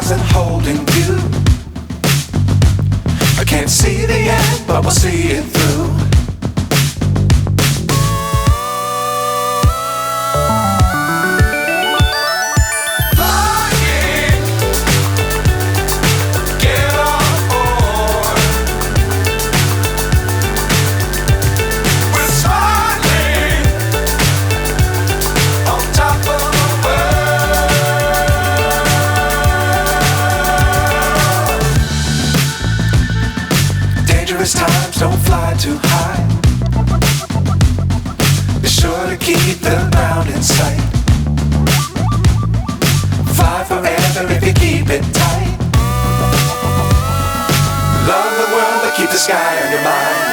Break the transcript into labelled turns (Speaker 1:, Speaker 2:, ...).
Speaker 1: stars and holding you. I can't see the end, but we'll see it through. Times don't fly too high. Be sure to keep the ground in sight. Fly forever if you keep it tight. Love the world but keep the sky on your mind.